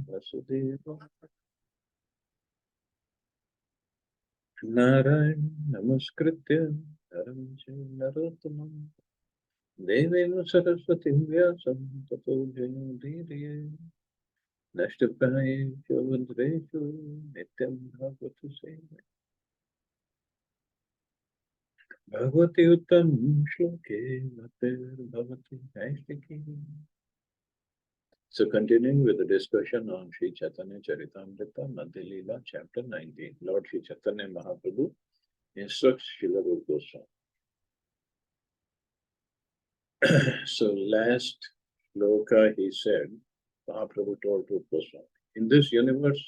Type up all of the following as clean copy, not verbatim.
Vasudeva Narayan Namaskritya Naram Chaiva Narottamam Devim Saraswatim Vyasam Tato Jayamudiriye Nashtapraneshu Vandreshu Nityam Bhagavatu Seva Bhagavati Uttam Shloke Mater Bhavati Naistiki. So continuing with the discussion on Sri Chaitanya Charitamrita, Madhya Lila, chapter 19, Lord Sri Chaitanya Mahaprabhu instructs Srila Rupa Goswami. So last shloka he said, Mahaprabhu told Rupa Goswami, in this universe,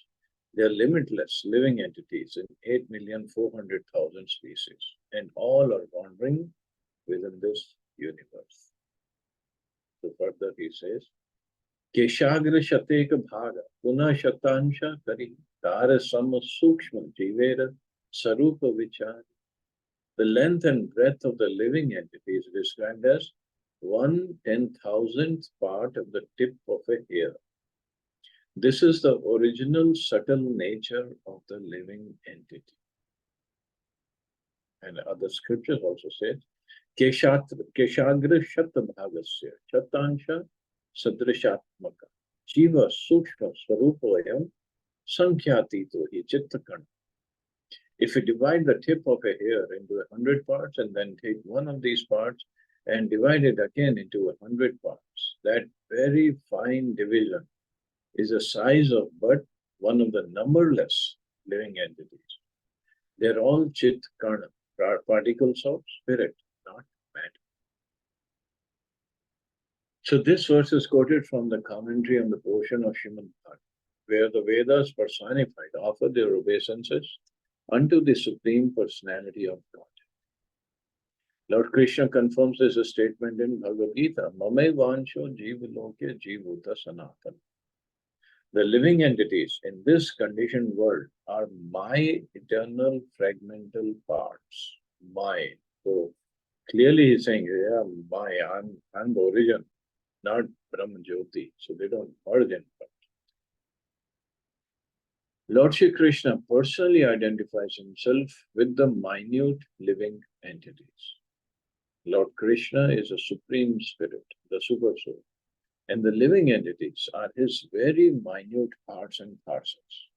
there are limitless living entities in 8,400,000 species, and all are wandering within this universe. So further he says, Keshagra Shateka Bhaga, Puna Shatansha Kari, Tara Sama Sukshma Jivera, Sarupa Vichar. The length and breadth of the living entity is described as 1/10,000th part of the tip of a hair. This is the original subtle nature of the living entity. And other scriptures also said, Keshagra Shata Bhagasya, Shatansha Sadrishatmaka, Jiva Sukshma Swarupoyam Sankhyatito hi Chittakana. If we divide the tip of a hair into 100 parts and then take one of these parts and divide it again into 100 parts, that very fine division is the size of but one of the numberless living entities. They're all Chit Karna, particles of spirit, not matter. So this verse is quoted from the commentary on the portion of Srimad Bhagavatam, where the Vedas personified offer their obeisances unto the Supreme Personality of God. Lord Krishna confirms this statement in Bhagavad Gita, Mame Vansho Jivaloke Jivuta Sanatana. The living entities in this conditioned world are my eternal fragmental parts. My. So clearly he's saying, yeah, I'm the origin, not Brahma Jyoti. So they don't merge in. Lord Shri Krishna personally identifies himself with the minute living entities. Lord Krishna is a supreme spirit, the super soul, and the living entities are his very minute parts and parcels.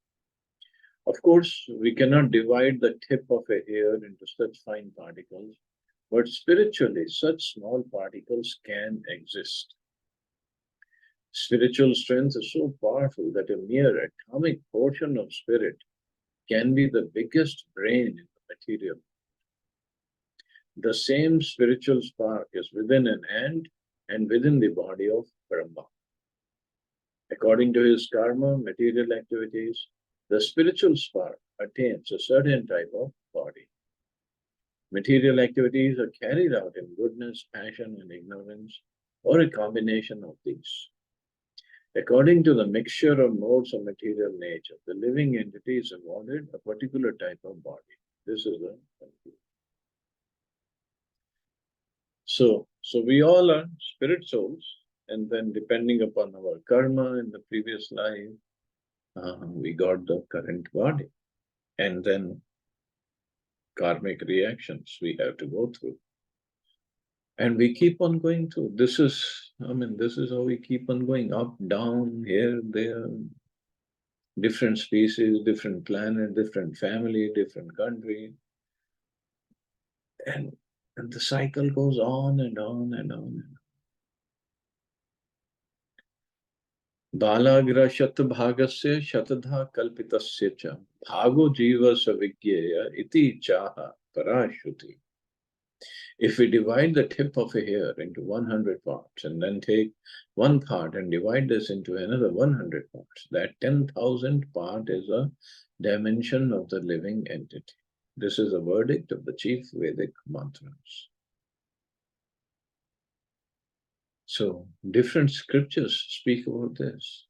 Of course, we cannot divide the tip of a hair into such fine particles, but spiritually, such small particles can exist. Spiritual strength is so powerful that a mere atomic portion of spirit can be the biggest brain in the material. The same spiritual spark is within an ant and within the body of Brahma. According to his karma, material activities, the spiritual spark attains a certain type of body. Material activities are carried out in goodness, passion, and ignorance, or a combination of these. According to the mixture of modes of material nature, the living entity is awarded a particular type of body. This is the conclusion. So we all are spirit souls, and then depending upon our karma in the previous life, we got the current body, and then karmic reactions we have to go through. And we keep on going through. This is how we keep on going up, down, here, there, different species, different planet, different family, different country. And the cycle goes on and on and on and on. Balagra Shatbhagasya Shatadha Kalpitasya cha Bhago Jiva Savigyeya iti chaha parashruti. If we divide the tip of a hair into 100 parts and then take one part and divide this into another 100 parts, that 10,000th part is a dimension of the living entity. This is a verdict of the chief Vedic mantras. So different scriptures speak about this.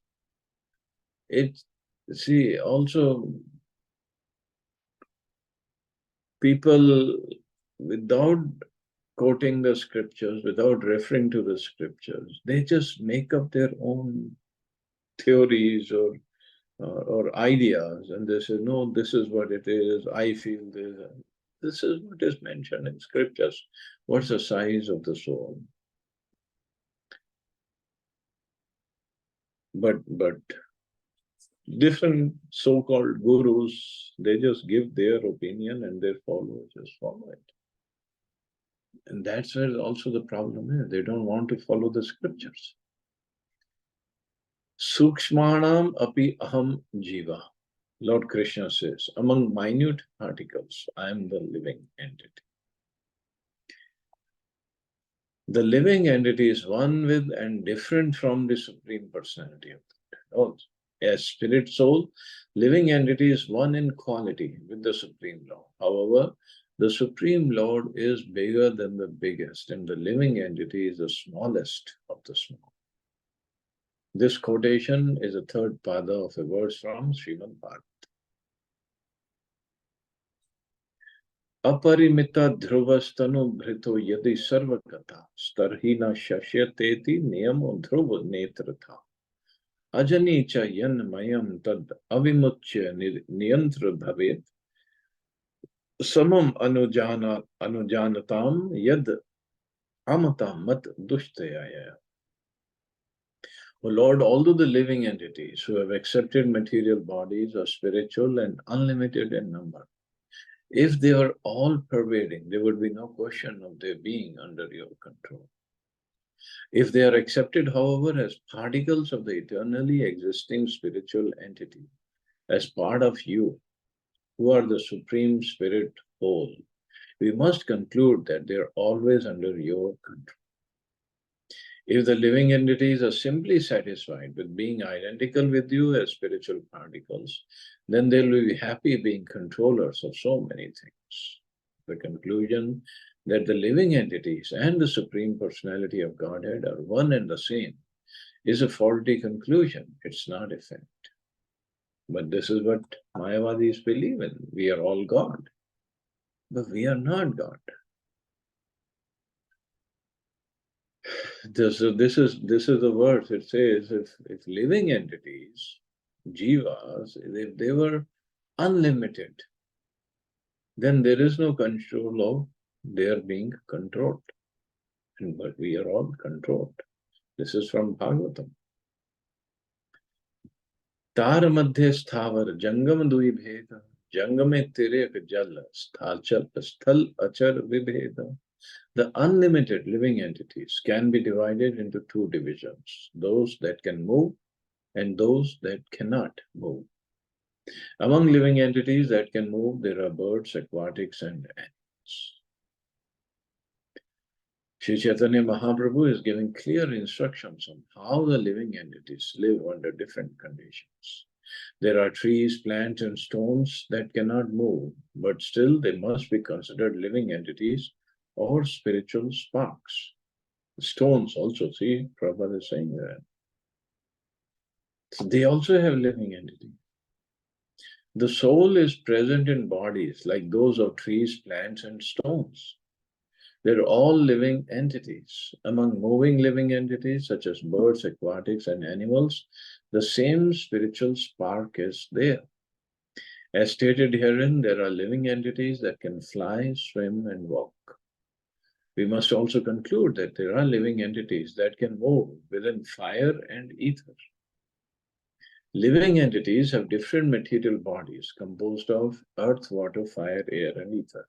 Also people, without quoting the scriptures, without referring to the scriptures, they just make up their own theories or ideas, and they say, no, this is what it is, I feel this. This is what is mentioned in scriptures. What's the size of the soul? But different so-called gurus, they just give their opinion and their followers just follow it. And that's where also the problem is. They don't want to follow the scriptures. Sukshmanam api aham jiva. Lord Krishna says, among minute particles, I am the living entity. The living entity is one with and different from the Supreme Personality of God. As spirit soul, living entity is one in quality with the Supreme Lord. However, the Supreme Lord is bigger than the biggest, and the living entity is the smallest of the small. This quotation is a third pada of a verse from Srimad Bhagavatam. Aparimita dhruvastanu bhrito yadi sarvakatha starhina shashyateti niyamo dhruva netratha ajani cha yan mayam tad avimuchya niyantra bhavet samam anujanatam yad amata mat dushtayaya. O Lord, although the living entities who have accepted material bodies are spiritual and unlimited in number, if they are all pervading, there would be no question of their being under your control. If they are accepted, however, as particles of the eternally existing spiritual entity, as part of you, who are the Supreme Spirit whole, we must conclude that they are always under your control. If the living entities are simply satisfied with being identical with you as spiritual particles, then they'll be happy being controllers of so many things. The conclusion that the living entities and the Supreme Personality of Godhead are one and the same is a faulty conclusion. It's not a fact. But this is what Mayavadis believe in. We are all God. But we are not God. This is the verse. It says if living entities, jivas, if they were unlimited, then there is no control of their being controlled. But we are all controlled. This is from Bhagavatam. तार मध्य स्थावर जंगम दुई भेद जंगमे तिरेक जल स्थल achar vibheda. The unlimited living entities can be divided into two divisions, those that can move and those that cannot move. Among living entities that can move, there are birds, aquatics, and animals. Sri Chaitanya Mahaprabhu is giving clear instructions on how the living entities live under different conditions. There are trees, plants, and stones that cannot move, but still they must be considered living entities or spiritual sparks. Stones also, see, Prabhupada is saying that. So they also have living entity. The soul is present in bodies like those of trees, plants, and stones. They're all living entities. Among moving living entities such as birds, aquatics, and animals, the same spiritual spark is there. As stated herein, there are living entities that can fly, swim, and walk. We must also conclude that there are living entities that can move within fire and ether. Living entities have different material bodies composed of earth, water, fire, air, and ether.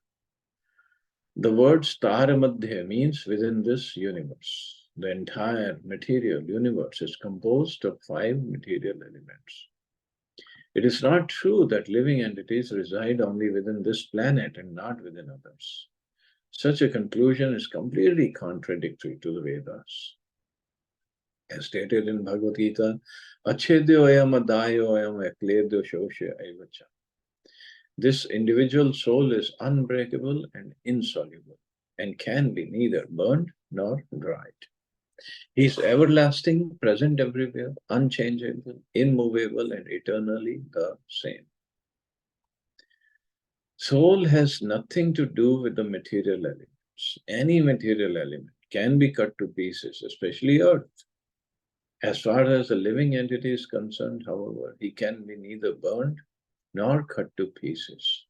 The word Staramadhya means within this universe. The entire material universe is composed of 5 material elements. It is not true that living entities reside only within this planet and not within others. Such a conclusion is completely contradictory to the Vedas. As stated in Bhagavad Gita, Achedyo ayam adayo ayam ekledyo shosya evacha. This individual soul is unbreakable and insoluble and can be neither burned nor dried. He is everlasting, present everywhere, unchangeable, immovable, and eternally the same. Soul has nothing to do with the material elements. Any material element can be cut to pieces, especially earth. As far as the living entity is concerned, however, he can be neither burned nor cut to pieces.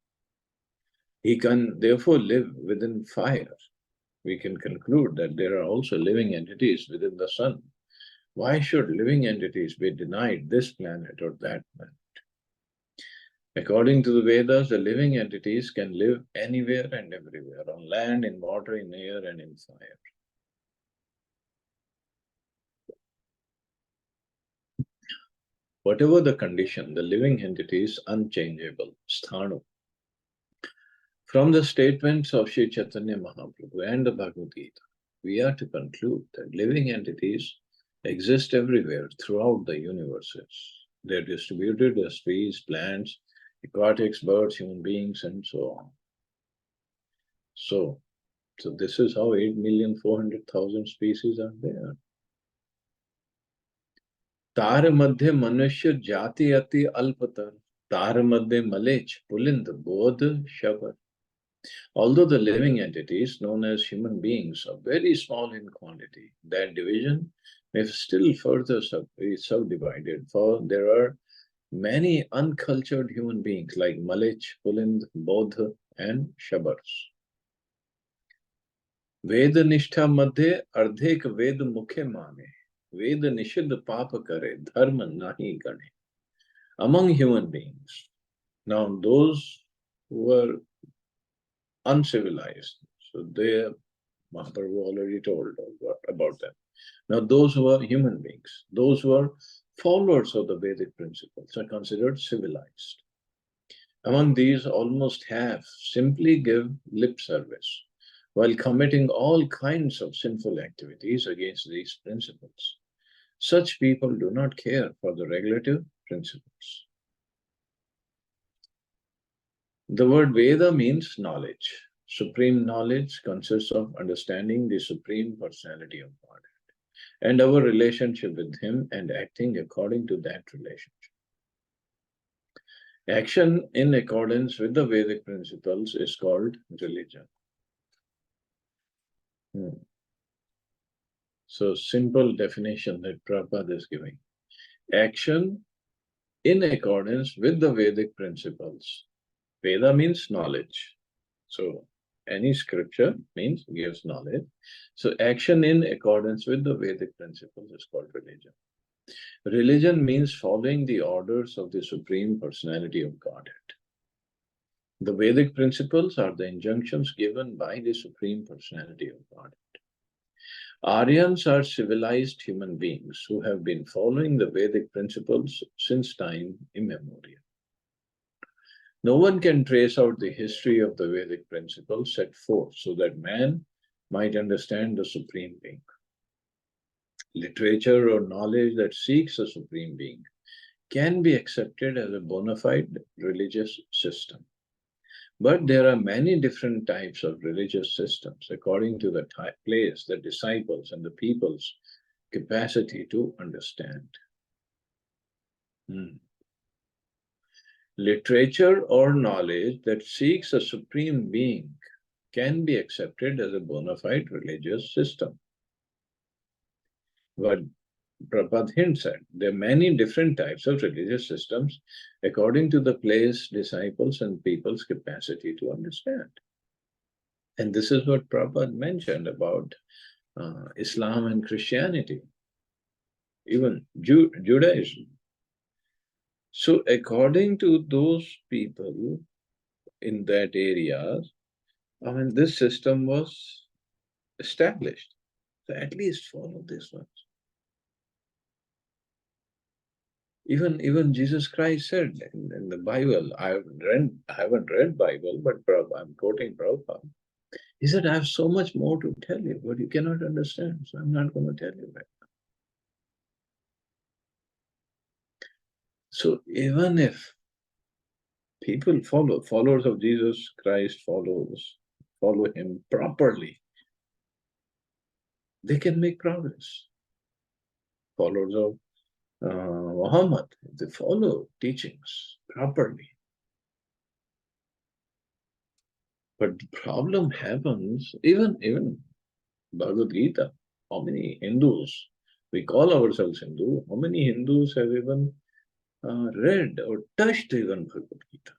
He can therefore live within fire. We can conclude that there are also living entities within the sun. Why should living entities be denied this planet or that planet? According to the Vedas, the living entities can live anywhere and everywhere, on land, in water, in air, and in fire. Whatever the condition, the living entity is unchangeable, sthanu. From the statements of Sri Chaitanya Mahaprabhu and the Bhagavad Gita, we are to conclude that living entities exist everywhere throughout the universes. They are distributed as trees, plants, aquatics, birds, human beings, and so on. So this is how 8,400,000 species are there. तार मध्य मनुष्य जाति अति अल्पतर, तार मध्य मलेच पुलिंद बोध शबर. Although the living entities known as human beings are very small in quantity, their division may still further be subdivided, for there are many uncultured human beings like Malech, Pulind, Bodh, and Shabars. वेद निष्ठा मध्य अर्धेक वेद मुखे माने, वेद निषिद्ध पाप करे, धर्म nahi गणे. Among human beings, now those who are uncivilized, so they, Mahaprabhu already told about them. Now those who are human beings, those who are followers of the Vedic principles are considered civilized. Among these, almost half simply give lip service while committing all kinds of sinful activities against these principles. Such people do not care for the regulative principles. The word Veda means knowledge. Supreme knowledge consists of understanding the Supreme Personality of Godhead and our relationship with Him and acting according to that relationship. Action in accordance with the Vedic principles is called religion. So, simple definition that Prabhupada is giving. Action in accordance with the Vedic principles. Veda means knowledge. So, any scripture means gives knowledge. So, action in accordance with the Vedic principles is called religion. Religion means following the orders of the Supreme Personality of Godhead. The Vedic principles are the injunctions given by the Supreme Personality of Godhead. Aryans are civilized human beings who have been following the Vedic principles since time immemorial. No one can trace out the history of the Vedic principles set forth so that man might understand the Supreme Being. Literature or knowledge that seeks a Supreme Being can be accepted as a bona fide religious system. But there are many different types of religious systems according to the place, the disciples, and the people's capacity to understand. Literature or knowledge that seeks a Supreme Being can be accepted as a bona fide religious system. But Prabhupada hints at there are many different types of religious systems according to the place, disciples, and people's capacity to understand. And this is what Prabhupada mentioned about Islam and Christianity, even Judaism. So according to those people in that area, I mean, this system was established. So at least follow this one. Even Jesus Christ said in the Bible, I haven't read Bible, but I'm quoting Prabhupada. He said, I have so much more to tell you, but you cannot understand, so I'm not going to tell you right now. So even if people followers of Jesus Christ follow him properly, they can make progress. Followers of Muhammad, they follow teachings properly. But the problem happens, even Bhagavad Gita, how many Hindus We call ourselves Hindu. How many Hindus have even read or touched even Bhagavad Gita?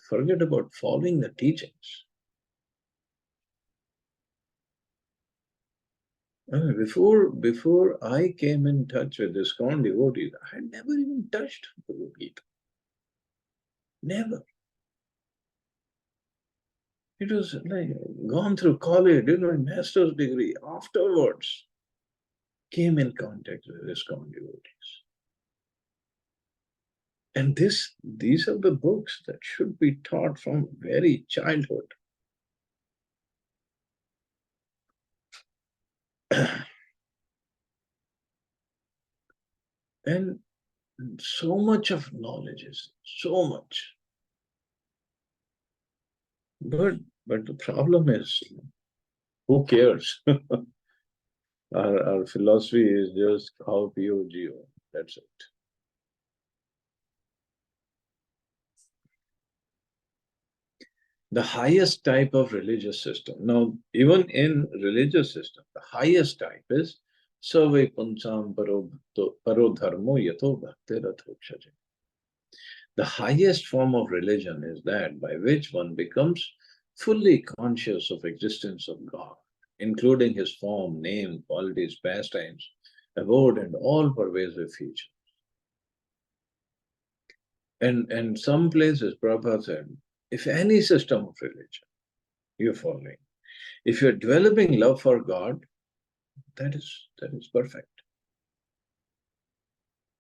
Forget about following the teachings. I mean, before I came in touch with ISKCON devotees, I had never even touched Bhagavad Gita. Never. It was like gone through college, my master's degree. Afterwards, came in contact with ISKCON devotees. And these are the books that should be taught from very childhood. And so much of knowledge is so much. But the problem is, who cares? Our philosophy is just how POGO. That's it. The highest type of religious system. Now, even in religious system, the highest type is Sarve Punsam Paro Dharmo Yato Bhaktiratho Kshaja. The highest form of religion is that by which one becomes fully conscious of existence of God, including his form, name, qualities, pastimes, abode, and all pervasive features. And some places, Prabhupada said, if any system of religion you're following, if you're developing love for God, that is perfect.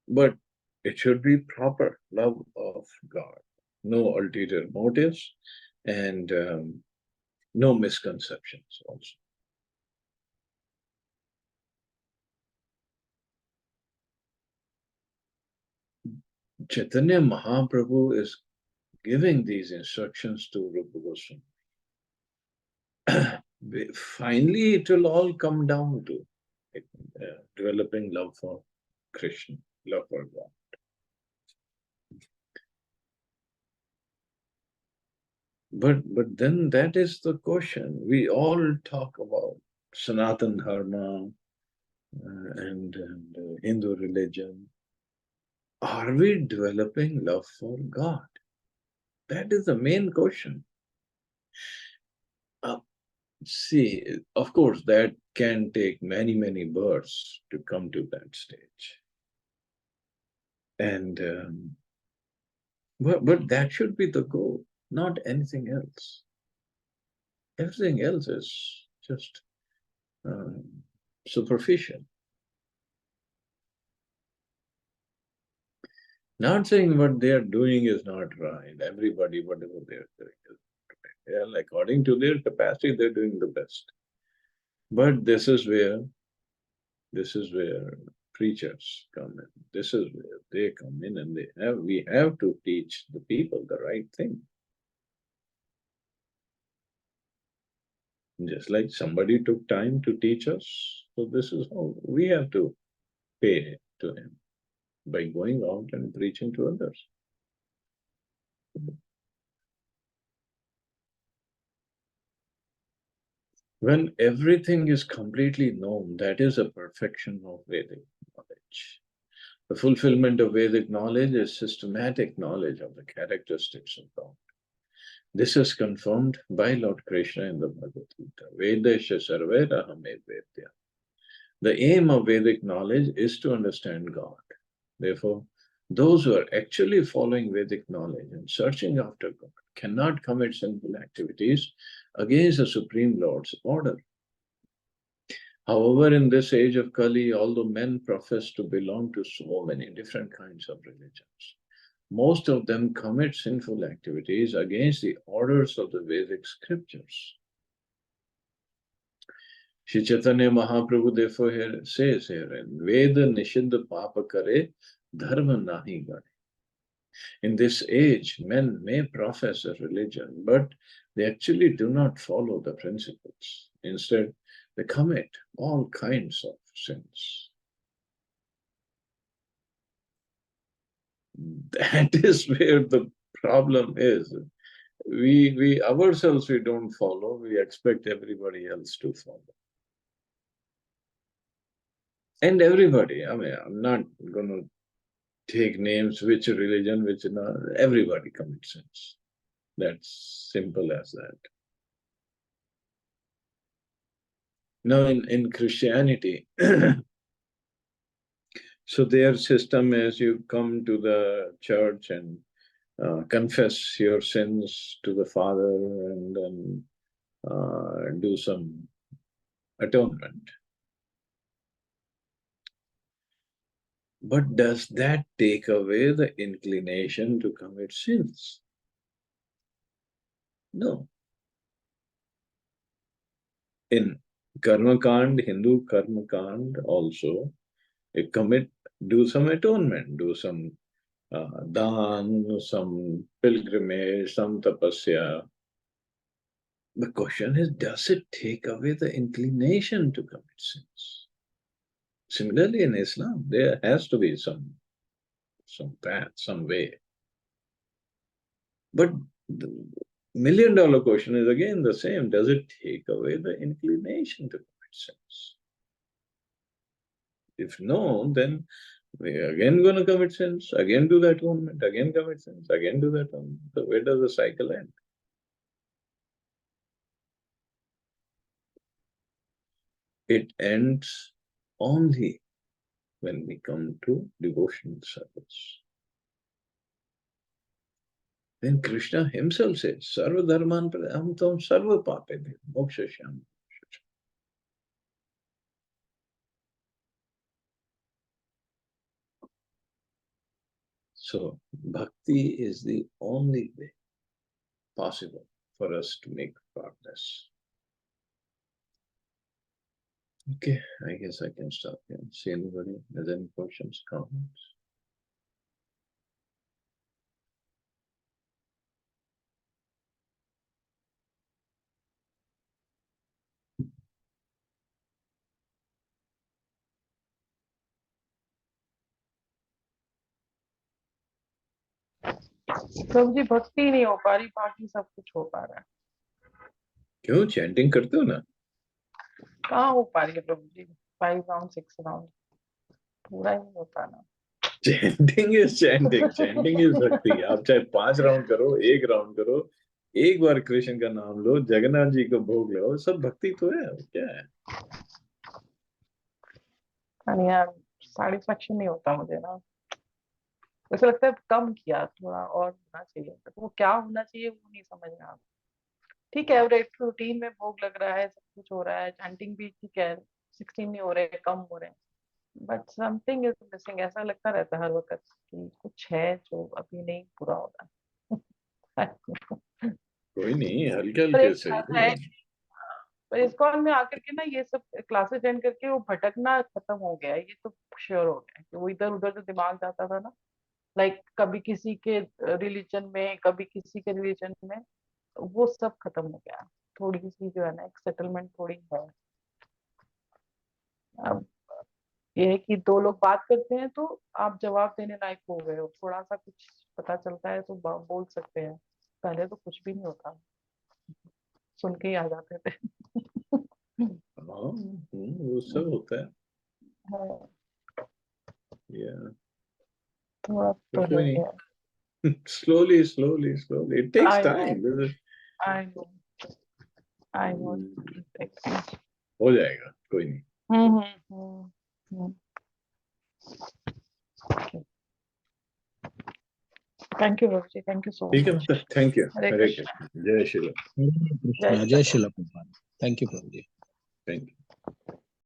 But it should be proper love of God, no ulterior motives, and no misconceptions also. Chaitanya Mahaprabhu is giving these instructions to Rupa Goswami. Finally, it will all come down to developing love for Krishna, love for God. But then that is the question. We all talk about Sanatan Dharma and Hindu religion. Are we developing love for God? That is the main question. See, of course, that can take many, many births to come to that stage. And but that should be the goal, not anything else. Everything else is just superficial. Not saying what they are doing is not right. Everybody, whatever they are doing is right. Yeah, according to their capacity, they're doing the best. But this is where preachers come in. This is where they come in, and we have to teach the people the right thing. Just like somebody took time to teach us, so this is how we have to pay to him, by going out and preaching to others. When everything is completely known, that is a perfection of Vedic knowledge. The fulfillment of Vedic knowledge is systematic knowledge of the characteristics of God. This is confirmed by Lord Krishna in the Bhagavad Gita. Vedesha sarvera hame vedya. The aim of Vedic knowledge is to understand God. Therefore, those who are actually following Vedic knowledge and searching after God cannot commit sinful activities against the Supreme Lord's order. However, in this age of Kali, although men profess to belong to so many different kinds of religions, most of them commit sinful activities against the orders of the Vedic scriptures. Shri Chaitanya Mahaprabhu therefore says here, Veda Nishiddha Papa Kare Dharma Nahi Gane. In this age, men may profess a religion, but they actually do not follow the principles. Instead, they commit all kinds of sins. That is where the problem is. We ourselves, we don't follow, we expect everybody else to follow. And everybody, I mean, I'm not going to take names, which religion, which not, everybody commits sins. That's simple as that. Now, in Christianity, so their system is you come to the church and confess your sins to the Father and then do some atonement. But does that take away the inclination to commit sins? No. In Karma Kand, Hindu Karma Kand also, do some atonement, do some dhan, some pilgrimage, some tapasya. The question is, does it take away the inclination to commit sins? Similarly, in Islam, there has to be some path, some way. But the $1,000,000 question is again the same. Does it take away the inclination to commit sins? If no, then we're again going to commit sins, again do the atonement, again commit sins, again do the atonement. So where does the cycle end? It ends only when we come to devotional service. Then Krishna himself says, Sarva dharman aham tam sarva pape moksha shyam. So bhakti is the only way possible for us to make progress. Okay, I guess I can stop here. See anybody has any questions, comments? प्रभु जी भक्ति नहीं हो पा रही, बाकी सब कुछ हो पा रहा है। क्यों चैंटिंग करते हो ना? कहाँ हो पा रही है प्रभु जी? 5 राउंड 6 राउंड पूरा ही नहीं हो पा रहा। Chanting is chanting, chanting is भक्ति। आप चाहे 5 राउंड करो, 1 राउंड करो, एक बार कृष्ण का नाम लो, जगन्नाथ जी को भोग लो, सब भक्ति तो है। क्या है? यार सैटिस्फैक्शन नहीं होता मुझे ना, ऐसा लगता है कम किया, थोड़ा और होना चाहिए। तो वो क्या होना चाहिए वो नहीं समझ में आता। ठीक है, रूटीन में भोग लग रहा है, सब कुछ हो रहा है, चैंटिंग भी ठीक है, 16 नहीं हो रहे, कम हो रहे हैं, बट समथिंग इज मिसिंग। ऐसा लगता रहता है हर वक्त कि कुछ है जो अभी नहीं पूरा हो रहा है। कोई नहीं, हल्के पर हल्के एक से बात है, पर इस्कॉन में आकर के ना ये सब क्लासेस अटेंड करके वो भटकना खत्म हो गया है, ये तो श्योर हो गया है कि वो इधर उधर जो दिमाग जाता था ना, लाइक कभी किसी के रिलीजन में, कभी किसी के रिलीजन में, वो सब खत्म हो गया। थोड़ी सी जो है ना एक सेटलमेंट थोड़ी है। अब ये है कि 2 लोग बात करते हैं तो आप जवाब देने लायक हो गए हो, थोड़ा सा कुछ पता चलता है तो बोल सकते हैं। पहले तो कुछ भी नहीं होता, सुन के ही आ जाते थे। हाँ, वो सब होता है। हाँ, Yeah. थोड़ा तो तो कोई है। नहीं, slowly, slowly, slowly. It takes I know, time. I know, I know. हो जाएगा, कोई नहीं। थैंक यू बाबू जी, थैंक यू सो ठीक है, much. Thank you. Hare Hare Krishna. Krishna, जय श्री राम। जय जय श्रील प्रभुपाद। थैंक यू प्रभु जी। Thank you.